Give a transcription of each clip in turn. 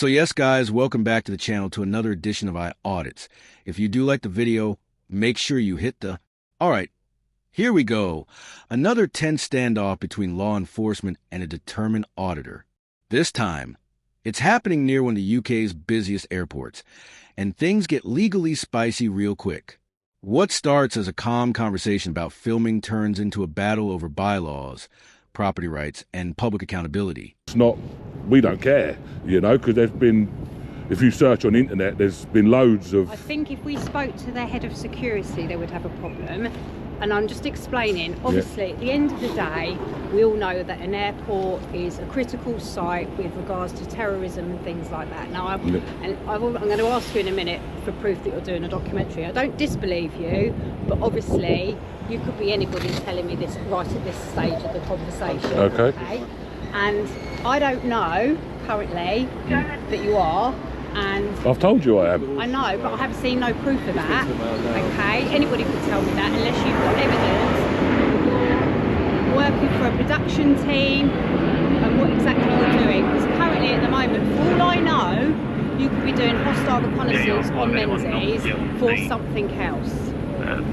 So yes, guys, welcome back to the channel to another edition of iAudits. If you do like the video, make sure you hit the... Alright, here we go. Another tense standoff between law enforcement and a determined auditor. This time, it's happening near one of the UK's busiest airports, and things get legally spicy real quick. What starts as a calm conversation about filming turns into a battle over bylaws, property rights, and public accountability. It's not, we don't care, you know, because there's been, if you search on the internet, there's been loads of... I think if we spoke to their head of security, they would have a problem. And I'm just explaining, obviously, at the end of the day, we all know that an airport is a critical site with regards to terrorism and things like that. Now, I'm going to ask you in a minute for proof that you're doing a documentary. I don't disbelieve you, but obviously, you could be anybody telling me this right at this stage of the conversation. Okay. And I don't know, currently, that you are. And I've told you I am. I know, but I haven't seen no proof of that. Okay, anybody could tell me that unless you've got evidence. You're working for a production team and what exactly you're doing. Because currently at the moment, for all I know, you could be doing hostile reconnaissance on Menzies for something else.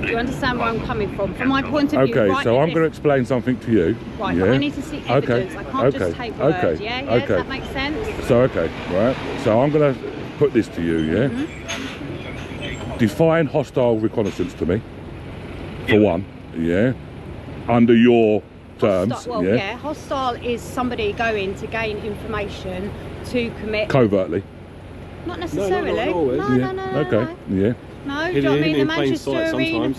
Do you understand where I'm coming from? From my point of view, okay, so I'm going to explain something to you. Right, but I need to see evidence. I can't just take words, yeah? Does that make sense? So, right. So I'm going to put this to you, yeah? Define hostile reconnaissance to me, for one, yeah? Under your terms, hostile is somebody going to gain information to commit... Covertly? Not necessarily. No. Okay, yeah. No, do you know what I mean? The Manchester Arena,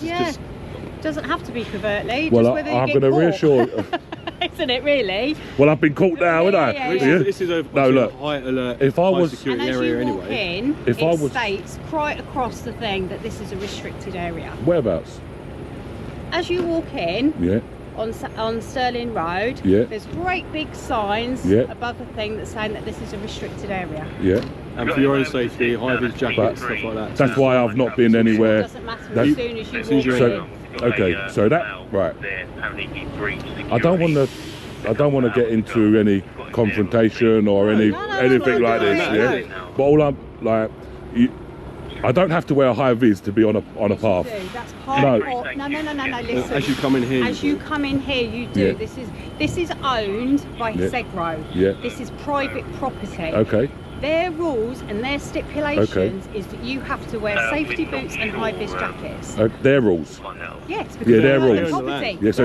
doesn't have to be covertly. Well, I'm going to reassure... Isn't it really? Well, I've been caught now, haven't I? This is a high alert, if I was, high security area anyway. It states right across the thing that this is a restricted area. Whereabouts? As you walk in, on Stirling Road, there's great big signs above the thing that's saying that this is a restricted area. Yeah. And for your own safety, high-vis jackets, stuff like that. That's why I've not been anywhere. It doesn't matter as soon as you walk in. Okay, so that, right. I don't want to get into any confrontation or anything like this, But all I'm like, I don't have to wear a high vis to be on a path. That's hardcore. No. Listen. As you come in here. As you come in here, you do. This is owned by Segro. This is private property. Okay. Their rules and their stipulations is that you have to wear safety boots and high-vis jackets. Their rules? Yes, because their rules. Property. Yeah, so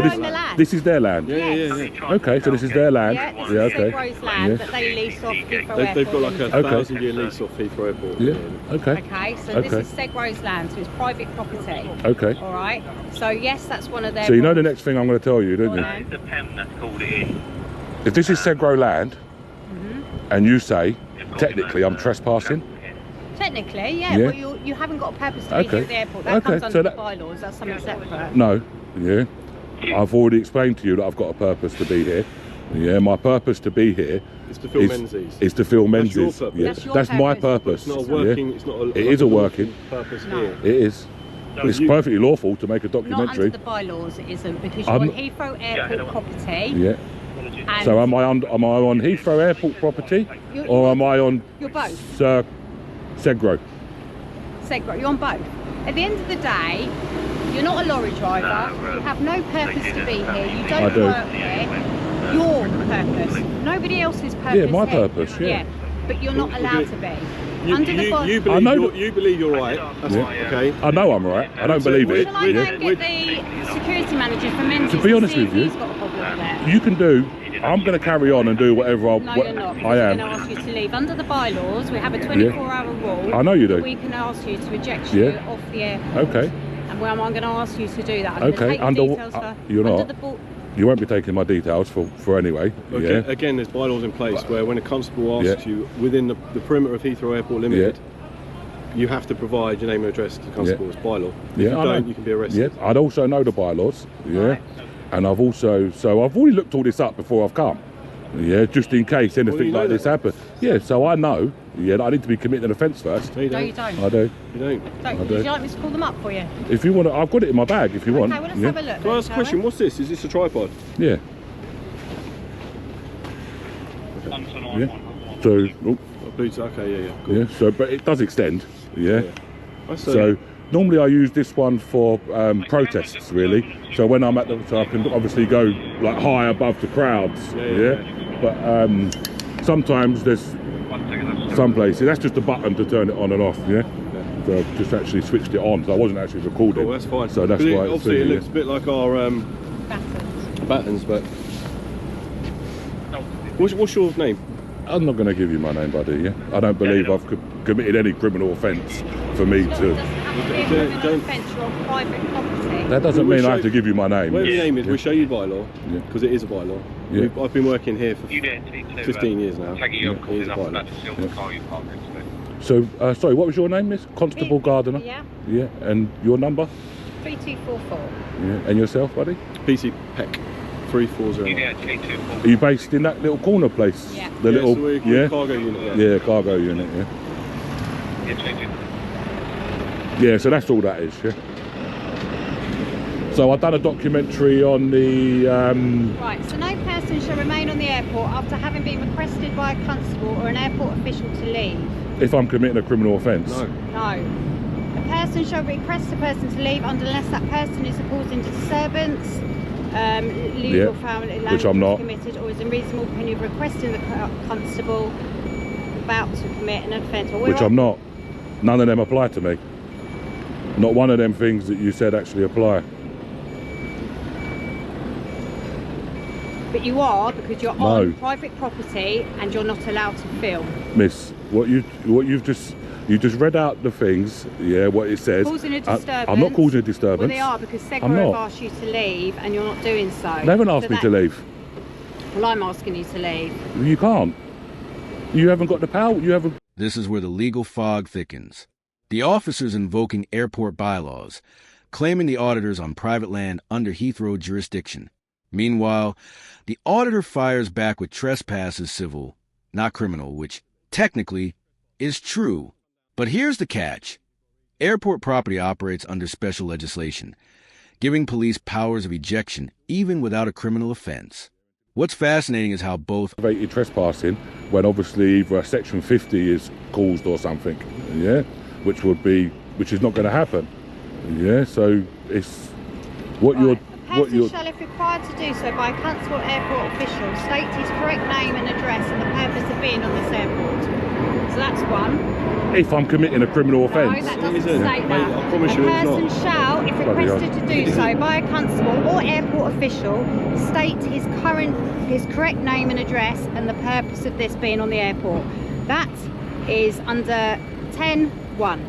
this is their land? Yeah. Okay, so this is their land? Yeah, this is Segro's land that they lease off Heathrow Airport. They've got like a 1,000-year lease off Heathrow Airport. Yeah, okay. Okay, so this is Segro's land, so it's private property. Okay. All right, so yes, that's one of their So you know the next thing I'm going to tell you, don't you? If this is Segro land, and you say, technically, I'm trespassing. Technically, well, you haven't got a purpose to be here at the airport. That comes under the bylaws. That's something separate. No, I've already explained to you that I've got a purpose to be here. Yeah, my purpose to be here is to film Menzies. Is to film Menzies. That's my purpose. It's not a working. It's not a. It is a working purpose here. It is. It's perfectly lawful to make a documentary. Not under the bylaws, it isn't, because you're on Heathrow Airport property. Yeah. So am I on Heathrow Airport property, or am I on? You're both. Segro. Segro. You're on both. At the end of the day, you're not a lorry driver. You have no purpose to be here. You don't work here. Your purpose. Nobody else's purpose. Yeah, my purpose. Yeah. But you're not allowed to be. You believe you're right. That's okay. I know I'm right. I don't believe it. Shall I go and get the security manager for Menzies? To be honest with you, you can do. I'm going to carry on and do whatever I No, you're not. I am. We're going to ask you to leave. Under the bylaws, we have a 24-hour rule. I know you do. We can ask you to eject you off the airport. Okay. And I'm going to ask you to do that. I'm going to take your details for, you're not. You won't be taking my details for anyway. Okay. Again, there's bylaws in place where when a constable asks you within the perimeter of Heathrow Airport Limited, you have to provide your name and address to the constable. It's bylaw. If you don't, you can be arrested. Yeah, I'd also know the bylaws. Right. And I've already looked all this up before I've come. Yeah, just in case anything like this happens. Yeah, so I know. Yeah, I need to be committing an offence first. No, you don't. I do. You don't. Would you like me to call them up for you? If you want to, I've got it in my bag. If you want. Okay, well, let's have a look. Can I ask a question? What's this? Is this a tripod? Yeah. So, Bluetooth, okay, yeah. Cool. Yeah, so, but it does extend, yeah. So normally I use this one for protests, really. So when I'm at so I can obviously go like high above the crowds, But sometimes there's some places, that's just a button to turn it on and off, So I've just actually switched it on, so I wasn't actually recording. Cool, that's fine. So that's why obviously it looks a bit like our battens, but... What's your name? I'm not going to give you my name, buddy, I don't believe I've committed any criminal offence for me to... That doesn't mean I have to give you my name. Whatever your name is, we'll show you bylaw, because it is a bylaw. I've been working here for 15 years now. It is a bylaw. So, sorry, what was your name, Miss? Constable Gardiner? Yeah, and your number? 3244. Yeah, and yourself, buddy? PC Peck. 340. Are you based in that little corner place? Yeah. The little so cargo unit. Yeah, cargo unit. Yeah, so that's all that is. Yeah. So I've done a documentary on the. Right. So no person shall remain on the airport after having been requested by a constable or an airport official to leave. If I'm committing a criminal offence. No. A person shall request a person to leave unless that person is causing disturbance. Legal family which I'm not committed or is in reasonable opinion requesting the constable about to commit an offence. Which I'm not. None of them apply to me. Not one of them things that you said actually apply. But you are, because you're on private property and you're not allowed to film. Miss, you just read out the things, what it says. Causing a disturbance. I'm not causing a disturbance. Well, they are, because SEGWA have asked you to leave and you're not doing so. They haven't asked me to leave. Well, I'm asking you to leave. You can't. You haven't got the power. You haven't. This is where the legal fog thickens. The officers invoking airport bylaws, claiming the auditors on private land under Heathrow jurisdiction. Meanwhile, the auditor fires back with trespass is civil, not criminal, which technically is true. But here's the catch. Airport property operates under special legislation, giving police powers of ejection even without a criminal offense. What's fascinating is how both aggravated trespassing, when obviously either Section 50 is caused or something, which is not going to happen. So it's what you're. A person shall, if required to do so by a constable airport official, state his correct name and address and the purpose of being on this airport. So that's one. If I'm committing a criminal offence. No, that doesn't state that. I promise you a person it's not. shall, if requested to do so by a constable or airport official, state his correct name and address and the purpose of this being on the airport. That is under 10.1.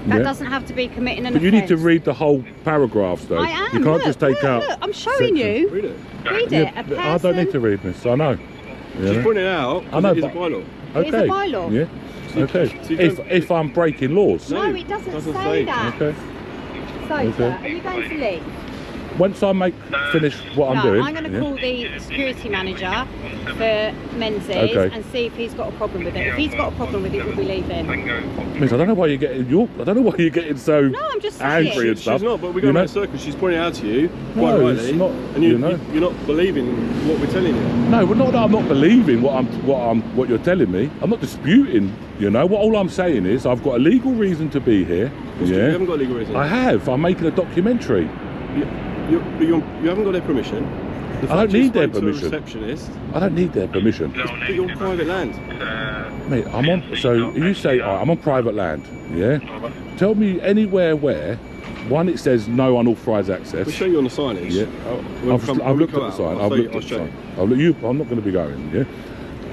That doesn't have to be committing an offence. But you need to read the whole paragraphs, though. I am. You can't just take out. Look, I'm showing you. Read it. Read it. A person... I don't need to read this. I know. She's pointing it out. I know. It's a bylaw. It is a bylaw. Yeah. Okay. If I'm breaking laws. No, it doesn't say that. Okay. So, sir, are you going to leave? Once I finish what I'm doing. I'm going to call the security manager for Menzies and see if he's got a problem with it. If he's got a problem with it, we'll be leaving. Miss, I don't know why you're getting so I'm just angry and stuff. She's not, but we're going in a circle. She's pointing out to you quite No, rightly, it's not. and you're not believing what we're telling you. No, well, not that I'm not believing what you're telling me. I'm not disputing. All I'm saying is I've got a legal reason to be here. You haven't got a legal reason. I have. I'm making a documentary. You haven't got their permission. I don't need their permission. Receptionist. I don't need their permission. But you're on private land. Mate, I'm on. So you say I'm on private land. Yeah. Tell me anywhere where. One, it says no unauthorised access. We'll show you on the signage. Yeah. I've looked at the sign. I've looked at the sign. I'm not going to be going. Yeah.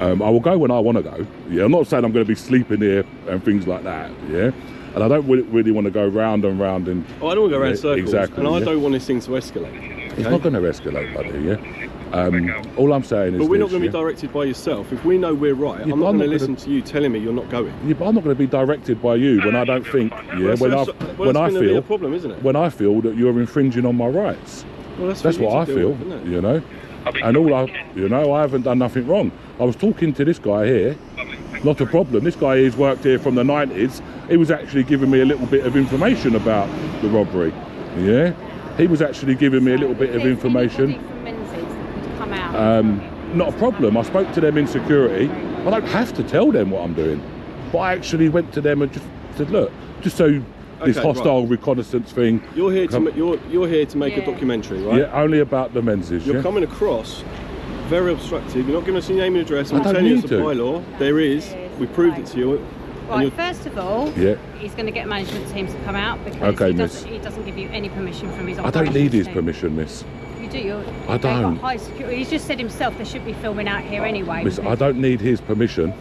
I will go when I want to go. Yeah. I'm not saying I'm going to be sleeping here and things like that. Yeah. And I don't really want to go round and round and. Oh, I don't want to go around in circles. Exactly. And I don't want this thing to escalate. Okay? It's not going to escalate, buddy. Yeah. All I'm saying is. But we're not going to be directed by yourself. If we know we're right, I'm not going to listen to you telling me you're not going. Yeah, but I'm not going to be directed by you when I don't think. Yeah. When I feel. A problem, isn't it? When I feel that you're infringing on my rights. Well, that's what I feel. And I haven't done nothing wrong. I was talking to this guy here. Not a problem. This guy has worked here from the 90s. He was actually giving me a little bit of information about the robbery. Yeah, he was actually giving me a little bit of information. From Menzies that could come out. Not a problem. I spoke to them in security. I don't have to tell them what I'm doing. But I actually went to them and just said, look, just so this hostile reconnaissance thing. You're here to make a documentary, right? Yeah, only about the menses. You're coming across very obstructive. You're not giving us your name and address. I'm telling you it's a bylaw. There is. We proved it to you. Right, first of all, he's going to get management team to come out because he doesn't give you any permission from his operations. I don't need his permission, miss. You do. I don't. High security. He's just said himself there should be filming out here anyway. Miss, I don't need his permission,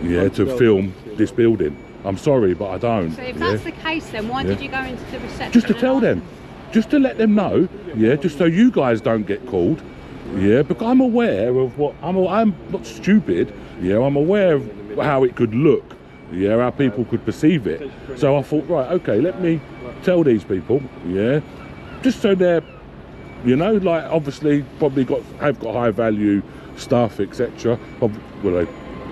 to film this building. I'm sorry, but I don't. So if that's the case, then why did you go into the reception? Just to tell them. Just to let them know, just so you guys don't get called. Because I'm aware of what I'm not stupid. I'm aware of how it could look. How people could perceive it. So I thought, right, okay, let me tell these people. Just so they're, like obviously probably have got high value stuff, etc. Well,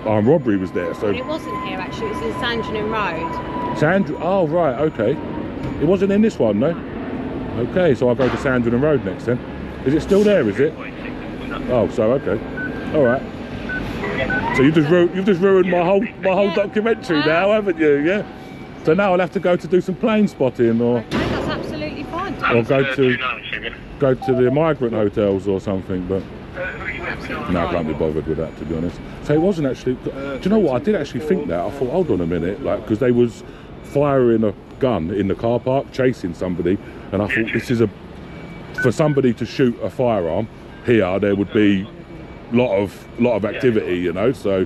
armed robbery was there. So it wasn't here actually. It was in Sandringham Road. Oh right, okay. It wasn't in this one, no. Okay, so I'll go to Sandringham Road next then. Is it still there? Is it? Oh, so okay, all right. So you've just ruined my whole documentary now, haven't you? Yeah. So now I'll have to go to do some plane spotting, or that's absolutely fine. Or go to the migrant hotels or something. But no, I can't be bothered with that, to be honest. So it wasn't actually. Do you know what? I did actually think that. I thought, hold on a minute, like because they was firing a gun in the car park, chasing somebody, and I thought this is for somebody to shoot a firearm here, there would be lot of activity, so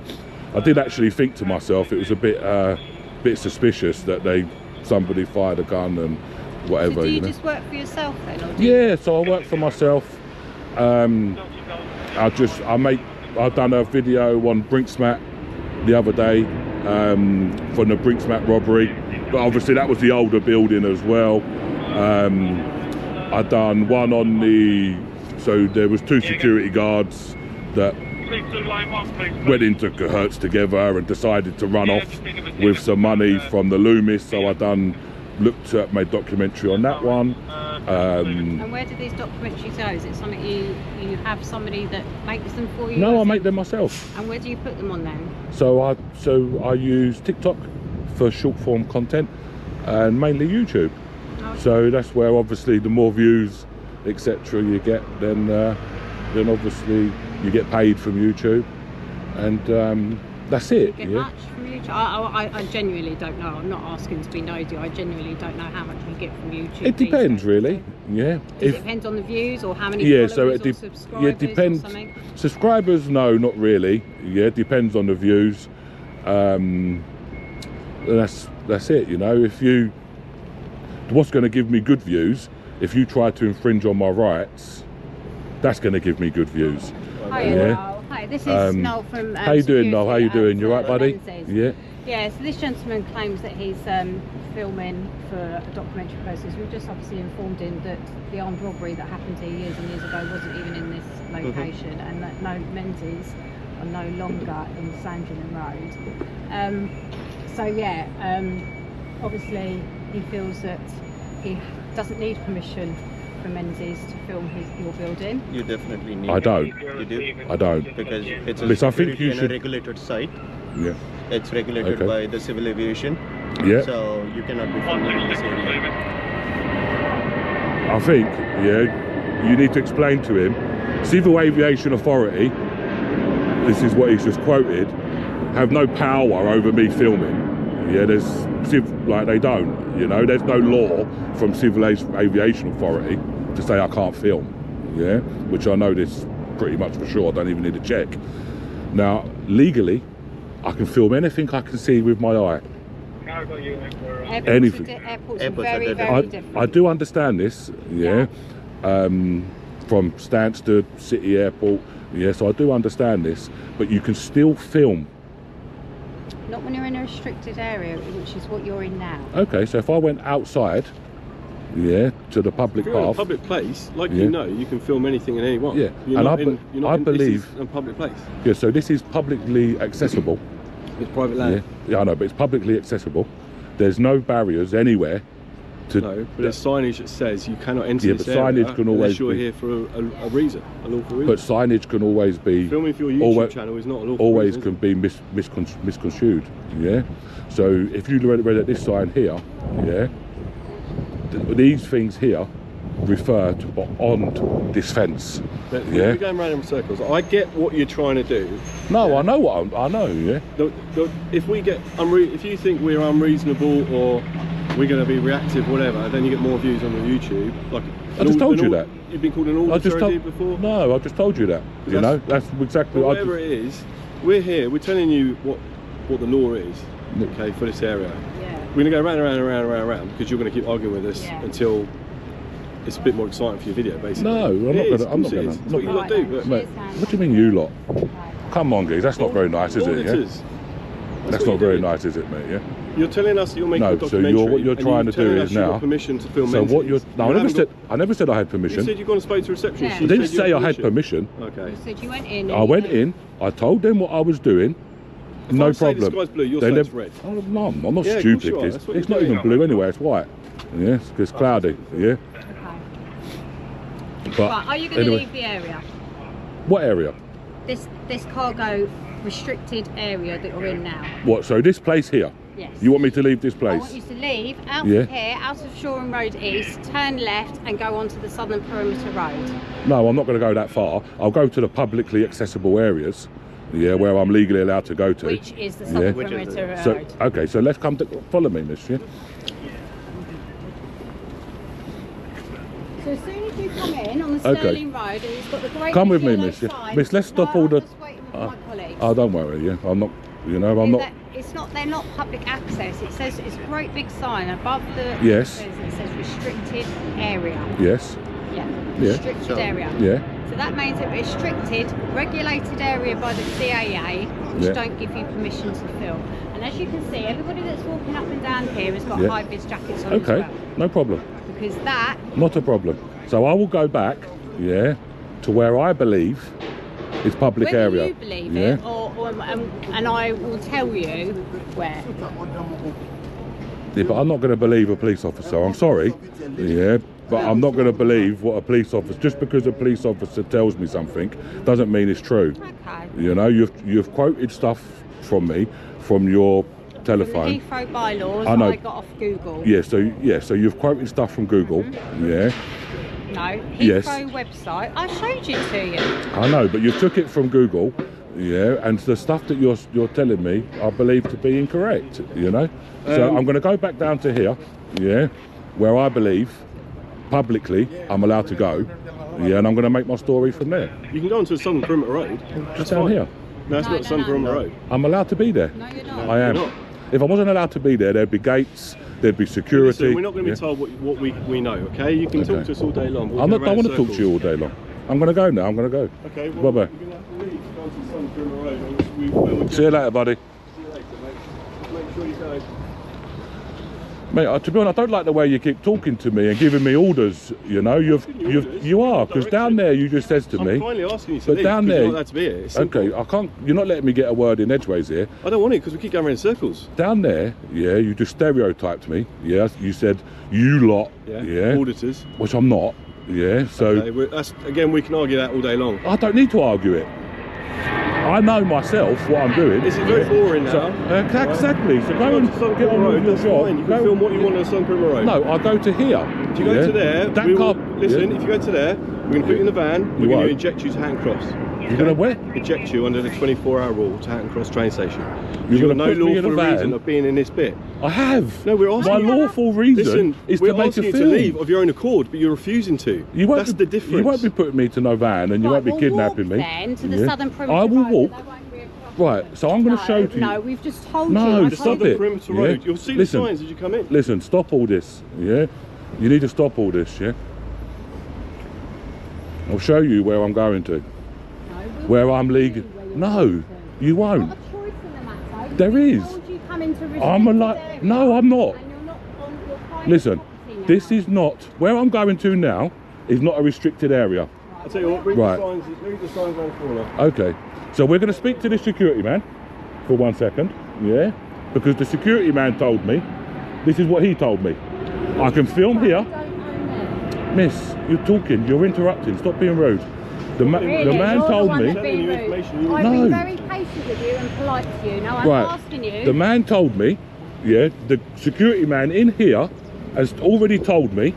I did actually think to myself it was a bit suspicious that somebody fired a gun and whatever. So do you just work for yourself then, or so I work for myself. I've done a video on Brinksmat the other day for the Brinksmat robbery, but obviously that was the older building as well. I done one on so there was 2 security guards that went into cahoots together and decided to run off with some money from the Loomis. So I made documentary on that one. And where do these documentaries go? Is it something you have somebody that makes them for you? No, I make them myself. And where do you put them on then? So I use TikTok for short form content and mainly YouTube. Okay. So that's where obviously the more views, etc. you get, then obviously you get paid from YouTube, and that's it. You get much from YouTube? I genuinely don't know. I'm not asking to be nosy. I genuinely don't know how much you get from YouTube. It depends, really. Does it depend on the views or how many followers or subscribers? Yeah, it depends. Or something? Subscribers, no, not really. It depends on the views. That's it. If what's going to give me good views? If you try to infringe on my rights, that's going to give me good views. Hi, Noel. Hi, this is Noel from. How you doing, Noel? How you doing? You right, buddy? Yeah. Yeah. So this gentleman claims that he's filming for a documentary process. We've just obviously informed him that the armed robbery that happened here years and years ago wasn't even in this location, and that no Menzies are no longer in Sandringham Road. Obviously he feels that he doesn't need permission from Menzies to film your building. You definitely need. I don't. You do? I don't. Because it's I think you should. A regulated site. Yeah. It's regulated by the civil aviation. Yeah. So you cannot be filming in this area. I think, you need to explain to him, Civil Aviation Authority, this is what he's just quoted, have no power over me filming. They don't, there's no law from Civil Aviation Authority to say I can't film, which I know this pretty much for sure. I don't even need to check. Now, legally, I can film anything I can see with my eye. Anything. Airports are very, very different. I do understand this, from Stansted, City Airport, so I do understand this, but you can still film. Not when you're in a restricted area, which is what you're in now. Okay, so if I went outside, to the public path. In a public place, you can film anything and anyone. Yeah, I believe in a public place. Yeah, so this is publicly accessible. It's private land. Yeah, I know, but it's publicly accessible. There's no barriers anywhere No, but there's signage that says you cannot enter this area signage can always unless you're be, here for a reason, a lawful reason. But signage can always be... Filming for your YouTube channel is not a lawful always reason. can be misconstrued, yeah? So if you read at this sign here, yeah, these things here refer to beyond this fence. But yeah, we're going round in circles. I get what you're trying to do. No, yeah. I know I know. Yeah. If we get if you think we're unreasonable or we're going to be reactive, whatever, then you get more views on the YouTube. Like I just told you that. You've been called an auditor before. No, I just told you that. You know, that's exactly. Whatever it is, we're here. We're telling you what the law is. Okay, for this area. Yeah. We're going to go round and round and round and round and round because you're going to keep arguing with us until it's a bit more exciting for your video, basically. No, I'm not going to. I'm not going to. That's what you lot do. But mate, what do you mean you lot? Come on, guys. That's not very nice, is it? Yeah? That's not very nice, is it, mate? Yeah. You're telling us that you're making a documentary. So what you're trying to do is now. Permission to film. So what you're? No, I never said I had permission. You said you've gone and spoke to reception. Yeah. I didn't say I had permission. Okay. You said you went in. I went in. I told them what I was doing. No problem. The sky's blue, your side's red. Oh, no, I'm not stupid. It's not even blue anyway. It's white. Yeah, it's cloudy. Yeah. Okay. But right, are you going to leave the area? What area? This cargo restricted area that you're in now. What? So this place here? Yes. You want me to leave this place? I want you to leave out of here, out of Shoreham Road East, turn left and go onto the Southern Perimeter Road. No, I'm not going to go that far. I'll go to the publicly accessible areas. Yeah, where I'm legally allowed to go to. Which is the Southern Perimeter Road. So, okay, so let's come to follow me, miss. Yeah. So as soon as you come in on the Sterling Road and it's got the great come with me, yellow miss. sign, Miss, let's stop all the. I'm just waiting with my colleagues. Oh, don't worry. Yeah, I'm not. You know, I'm not. It's not. They're not public access. It says it's a great big sign above the. Yes. It says restricted area. Yes. Yeah. Yeah. Restricted area. Yeah. So that means a restricted, regulated area by the CAA, which don't give you permission to film. And as you can see, everybody that's walking up and down here has got high-vis jackets on as well. No problem. Because that... Not a problem. So I will go back, to where I believe is public area. Whether you believe it, and I will tell you where. Yeah, but I'm not going to believe a police officer. I'm sorry. Yeah. But I'm not going to believe what a police officer, just because a police officer tells me something, doesn't mean it's true. Okay. You know, you've quoted stuff from me, from your telephone. From the Heathrow bylaws I know. I got off Google. Yeah, so you've quoted stuff from Google, yeah. No, Heathrow website. I showed it to you. I know, but you took it from Google, and the stuff that you're telling me, I believe to be incorrect. You know, so I'm going to go back down to here, where I believe. Publicly, I'm allowed to go, and I'm going to make my story from there. You can go onto the Southern Perimeter Road. Just down here. No, that's not the Southern Perimeter Road. I'm allowed to be there. No, you're not. I am. You're not. If I wasn't allowed to be there, there'd be gates, there'd be security. Listen, we're not going to be told what we know, okay? You can talk to us all day long. I don't want to talk to you all day long. I'm going to go now. I'm going to go. Okay. Well, bye bye. You're going to have to leave to go onto the Southern Perimeter Road. See you later, buddy. See you later, mate. Make sure you go. Mate, to be honest, I don't like the way you keep talking to me and giving me orders. You know, you are, because down there you just says to me. I'm finally asking you to but leave, down there, you're not allowed to be here. Okay, I can't. You're not letting me get a word in edgeways here. I don't want it because we keep going around in circles. Down there, you just stereotyped me. Yeah, you said you lot. Yeah. Auditors. Which I'm not. Yeah. So. Okay, again, we can argue that all day long. I don't need to argue it. I know myself what I'm doing. This is very boring now. So, exactly. So go and get on with your job. You can film what you want on the Southern Perimeter Road. No, I'll go to here. If you go to there, listen, if you go to there, we're going to put you in the van, we're going to inject you to Hatton Cross. You're going to where? Eject you under the 24-hour rule to Hatton Cross train station. You've got no lawful reason of being in this bit. I have. No, we're asking. My lawful reason is to make a film. We're asking you to leave of your own accord, but you're refusing to. That's the difference. You won't be putting me to no van, and you won't be kidnapping me. Then to the Southern Perimeter I will Road, walk. Right, so I'm going to show to you. No, we've just told you. No, the stop Southern it. Perimeter Road. You'll see the signs as you come in. Listen, stop all this. Yeah, you need to stop all this. Yeah. I'll show you where I'm going to. Where I'm legal. No, you won't. There's not a choice in the matter. There is. No, I'm not. Listen, this is not where I'm going to now. Is not a restricted area. I'll tell you what. Read the signs around the corner. Okay, so we're going to speak to the security man for 1 second. Yeah, because the security man told me. This is what he told me. I can film here. Miss, you're talking, you're interrupting, stop being rude. The man told me... I've been very patient with you and polite to you. Now I'm asking you... The man told me, yeah, the security man in here has already told me.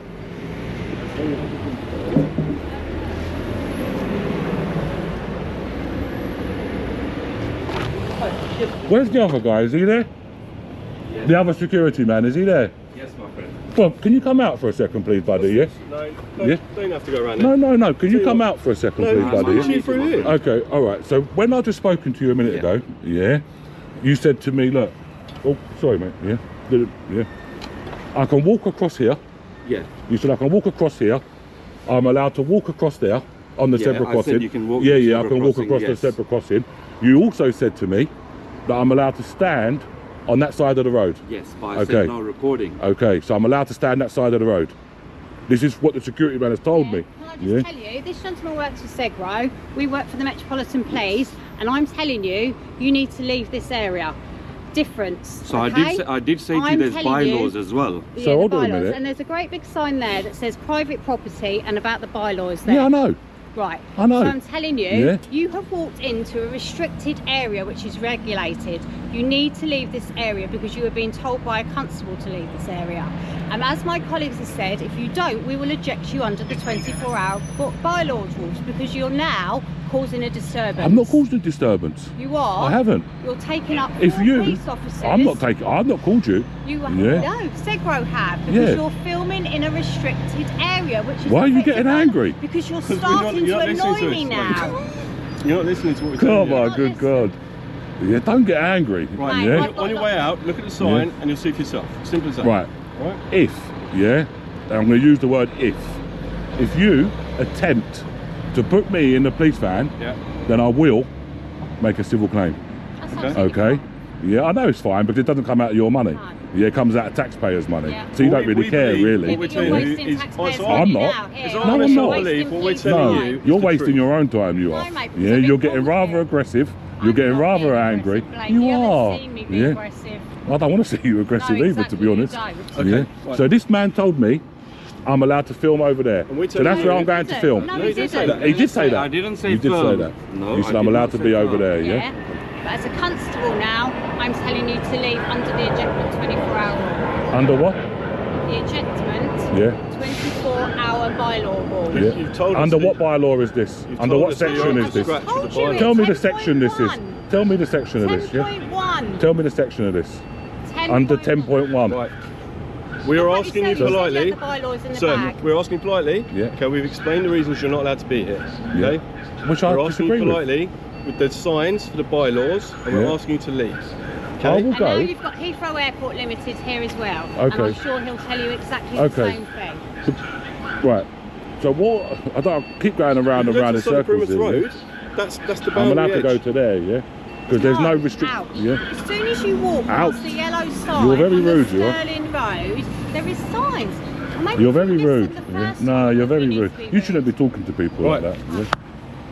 Where's the other guy? Is he there? Yes. The other security man, is he there? Yes, my friend. Well, can you come out for a second, please, buddy? Yes? No, yeah? Don't have to go around there. No. Can you come out for a second, please, buddy? No, through here. Okay, all right. So when I just spoken to you a minute ago, yeah, you said to me, look, oh, sorry, mate, yeah, I can walk across here. Yeah. You said I can walk across here. I'm allowed to walk across there on the zebra crossing. I said you can walk I can walk across the zebra crossing. You also said to me that I'm allowed to stand on that side of the road. Yes, but I said no recording. Okay, so I'm allowed to stand that side of the road. This is what the security man has told me. Can I just tell you, this gentleman works for Segro. We work for the Metropolitan Police, and I'm telling you, you need to leave this area. Difference. So okay? I did say to you there's bylaws as well. Yeah, so hold the on a bylaws. minute. And there's a great big sign there that says private property and about the bylaws there. Yeah, I know. Right. I know. So I'm telling you, you have walked into a restricted area which is regulated. You need to leave this area because you are being told by a constable to leave this area. And as my colleagues have said, if you don't, we will eject you under the 24-hour bylaws rules because you're now causing a disturbance. I'm not causing a disturbance. You are. I haven't. You're taking up If you, police officers. I've not called you. You have. No, Segro have, because you're filming in a restricted area, which is... Why are you getting angry? Because you're starting to annoy me now. You're not listening to what we're saying. Oh my good God. Yeah, don't get angry. Right, yeah? on your way out, look at the sign and you'll see for yourself. Simple as that. Right. If, and I'm going to use the word if you attempt to put me in the police van, then I will make a civil claim. Okay? Yeah, I know it's fine, but it doesn't come out of your money. Yeah, it comes out of taxpayers' money. So you don't really care, really. I'm not. No, I'm not. No, you're wasting your own time, you are. Yeah, you're getting rather aggressive. You're getting rather angry. You are. Yeah. I don't want to see you aggressive either, to be honest. Yeah. So this man told me I'm allowed to film over there. So that's where I'm going to film. No, he didn't. He did say that. I didn't say you did say that. No, you said I'm allowed to be over there, yeah? But as a constable now, I'm telling you to leave under the ejectment 24-hour rule. Under what? The ejectment 24-hour bylaw rule. Yeah. You've told us under what bylaw is this? Under what section is this? Tell me the section this is. Tell me the section of this, yeah? Tell me the section of this. Under 10.1. Right. We're asking you politely. Sir, we're asking politely. Yeah. Okay, we've explained the reasons you're not allowed to be here. Okay? Yeah. Which we're asking you politely with the signs for the bylaws, and we're asking you to leave. Okay? I will go. And now you've got Heathrow Airport Limited here as well. Okay. And I'm sure he'll tell you exactly the same thing. Right. So what? I don't keep going around and round in circles. Road, that's the boundary. I'm allowed to go to there, yeah? Because there's no restriction. Yeah. As soon as you walk past the yellow sign you're very rude, on the Sterling Road, there is signs. You're very rude. Yeah. No, you're very rude. You shouldn't be talking to people like that. Yeah.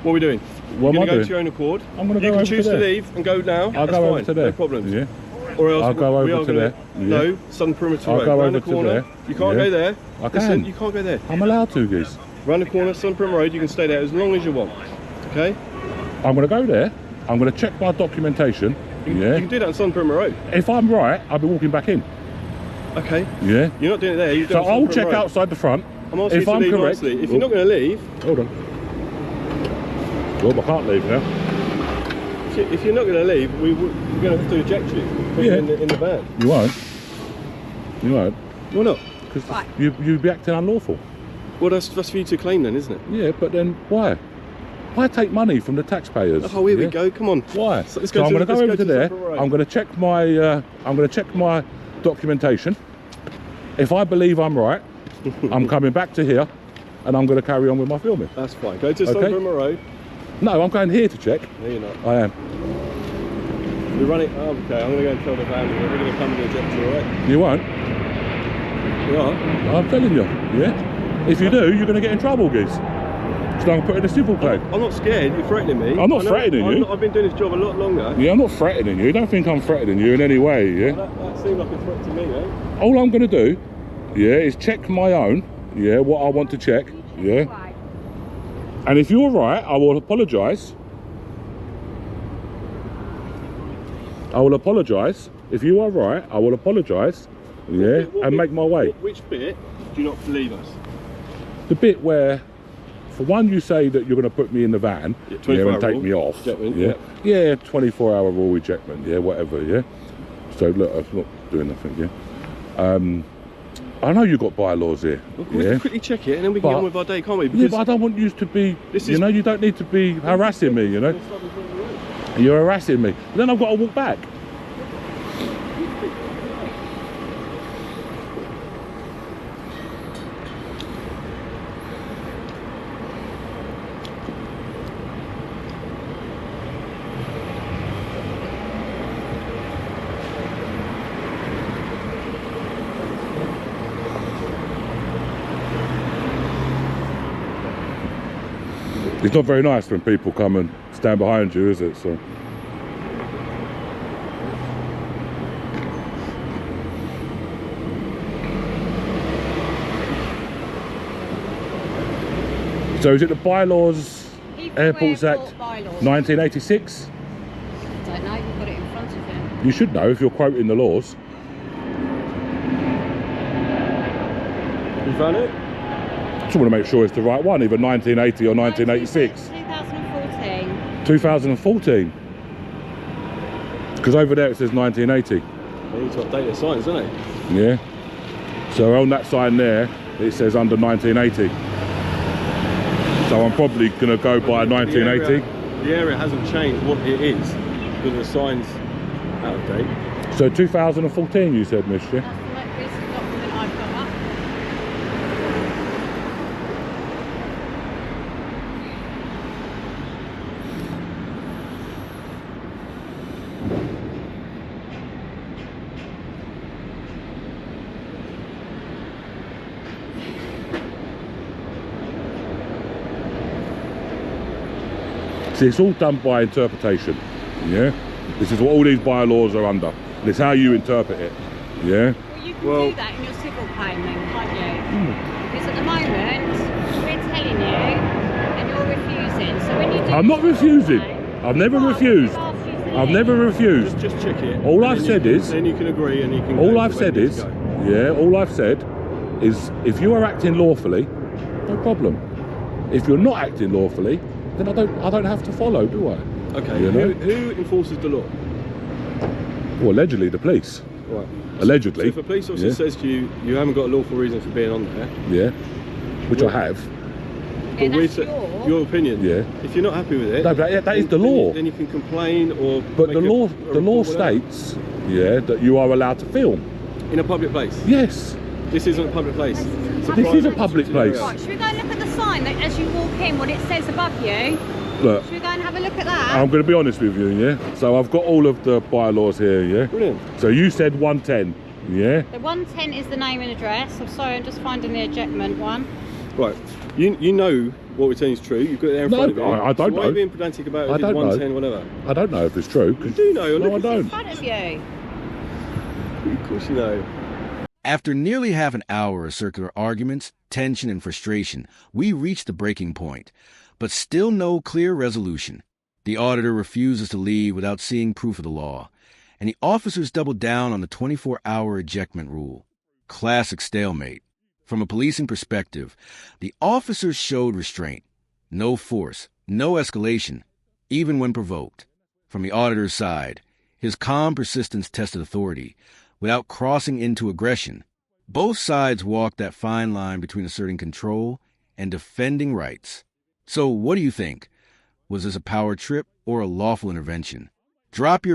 What are we doing? What am I doing? You're going to go to your own accord. I'm going to go over to there. You can choose to leave and go now. I'll go over to there. No problems. Yeah. Or else I'll go over to there. No, Southern Perimeter Road. I'll go over to there. You can't go there. I can. Listen, you can't go there. I'm allowed to, Geese. Round the corner, Southern Perimeter Road. You can stay there as long as you want. Okay? I'm going to go there. I'm going to check my documentation. You can do that on Southern Perimeter Road. If I'm right, I'll be walking back in. Okay. Yeah. You're not doing it there. You're doing so I'll check outside the front. I'm asking you to leave nicely. If you're not going to leave... Hold on. Well, I can't leave now. If you're not going to leave, we're going to have to eject you in the van. You won't. You won't. Why not? Because you'd be acting unlawful. Well, that's for you to claim then, isn't it? Yeah, but then why? Why take money from the taxpayers? Oh, here we go. Come on. Why? So I'm going to go over to there. I'm going to check my documentation. If I believe I'm right, I'm coming back to here, and I'm going to carry on with my filming. That's fine. Go to Southern Perimeter Road. No, I'm going here to check. No, you're not. I am. We're running. Oh, okay, I'm going to go and tell the van. We're going to come and eject you, alright? You won't? You are? I'm telling you, yeah? If you do, you're going to get in trouble, Geese. So I'm putting a civil claim. I'm not scared, you're threatening me. I'm not threatening you. I've been doing this job a lot longer. Yeah, I'm not threatening you. Don't think I'm threatening you in any way, yeah? Well, that seemed like a threat to me, eh? All I'm going to do yeah, is check my own, yeah, what I want to check, yeah. And if you're right, I will apologise. I will apologise. If you are right, I will apologise, yeah, and make my way. Which bit do you not believe us? The bit where, for one, you say that you're going to put me in the van, yeah, and take me off, yeah, 24-hour rule ejectment, yeah, whatever, yeah. So look, I'm not doing nothing, yeah. I know you've got bylaws here. Well, we can quickly check it and then we can get on with our day, can't we? Because yeah, but I don't want you to be, you know, you don't need to be harassing me, you know. You're harassing me. And then I've got to walk back. It's not very nice when people come and stand behind you, is it? So is it the bylaws, Airports Act 1986? I don't know, you've got it in front of him. You should know if you're quoting the laws. You found it? I just want to make sure it's the right one, either 1980 or 1986. 2014. 2014. Because over there it says 1980. They need to update their signs, don't they? Yeah. So on that sign there, it says under 1980. So I'm probably going to go by 1980. The area hasn't changed what it is, because the sign's out of date. So 2014 you said, Miss, yeah? That's the most recent document I've got up. See, it's all done by interpretation, yeah? This is what all these bylaws are under. And it's how you interpret it, yeah? Well, you can do that in your civil payment, can't you? Because at the moment, we're telling you, and you're refusing. So when you do... I'm not refusing. I've never refused. I've never refused. Just check it. All I've said is... Then you can agree and you can... All I've said is... Yeah, all I've said is, if you are acting lawfully, no problem. If you're not acting lawfully, then I don't have to follow, do I? Okay, you know? who enforces the law? Well, allegedly the police. Right. Allegedly. So if a police officer says to you, you haven't got a lawful reason for being on there... Yeah, which I have. Yeah, But that's your opinion. Yeah. If you're not happy with it... No, but that is the law. Then you can complain or... But the law states, yeah, that you are allowed to film. In a public place? Yes. This isn't a public place. This is a public place. Right, should we go and look at the sign that as you walk in, what it says above you? Look, Should we go and have a look at that? I'm going to be honest with you, yeah? So I've got all of the bylaws here, yeah? Brilliant. So you said 110, yeah? The 110 is the name and address. I'm sorry, I'm just finding the ejectment one. Right. You know what we're telling is true. You've got it there in front of you. I don't know. Why are you being pedantic about it? I don't know. 110, whatever. I don't know if it's true. You do know. No, I don't. In front of you. Of course you know. After nearly half an hour of circular arguments, tension, and frustration, we reach the breaking point, but still no clear resolution. The auditor refuses to leave without seeing proof of the law, and the officers double down on the 24-hour ejectment rule. Classic stalemate. From a policing perspective, the officers showed restraint. No force, no escalation, even when provoked. From the auditor's side, his calm persistence tested authority, without crossing into aggression. Both sides walked that fine line between asserting control and defending rights. So what do you think? Was this a power trip or a lawful intervention? Drop your